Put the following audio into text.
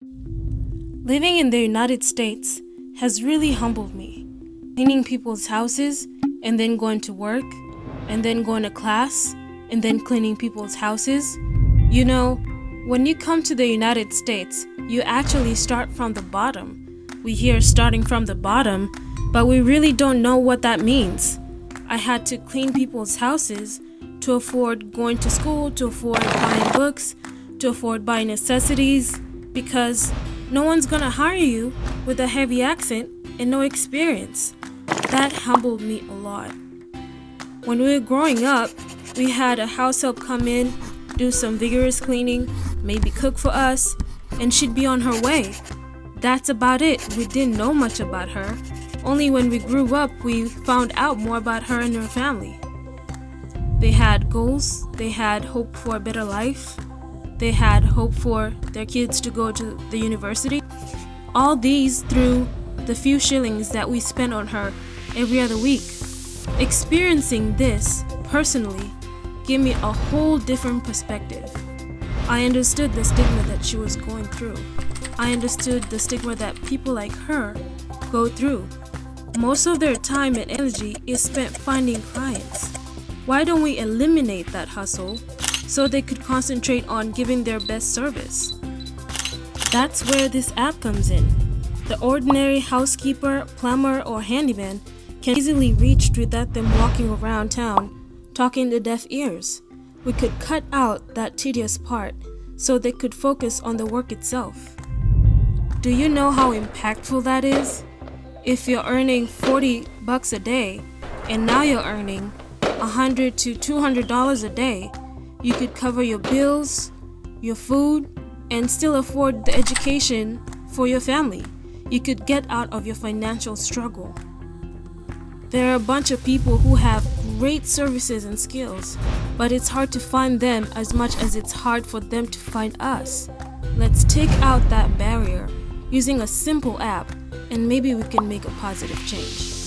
Living in the United States has really humbled me. Cleaning people's houses and then going to work and then going to class and then cleaning people's houses. You know, when you come to the United States, you actually start from the bottom. We hear starting from the bottom, but we really don't know what that means. I had to clean people's houses to afford going to school, to afford buying books, to afford buying necessities, because no one's gonna hire you with a heavy accent and no experience. That humbled me a lot. When we were growing up, we had a house help come in, do some vigorous cleaning, maybe cook for us, and she'd be on her way. That's about it. We didn't know much about her. Only when we grew up, we found out more about her and her family. They had goals, they had hope for a better life, they had hope for their kids to go to the university. All these through the few shillings that we spent on her every other week. Experiencing this personally gave me a whole different perspective. I understood the stigma that she was going through. I understood the stigma that people like her go through. Most of their time and energy is spent finding clients. Why don't we eliminate that hustle so they could concentrate on giving their best service? That's where this app comes in. The ordinary housekeeper, plumber, or handyman can easily reach without them walking around town talking to deaf ears. We could cut out that tedious part so they could focus on the work itself. Do you know how impactful that is? If you're earning $40 a day and now you're earning $100 to $200 a day, you could cover your bills, your food, and still afford the education for your family. You could get out of your financial struggle. There are a bunch of people who have great services and skills, but it's hard to find them as much as it's hard for them to find us. Let's take out that barrier using a simple app, and maybe we can make a positive change.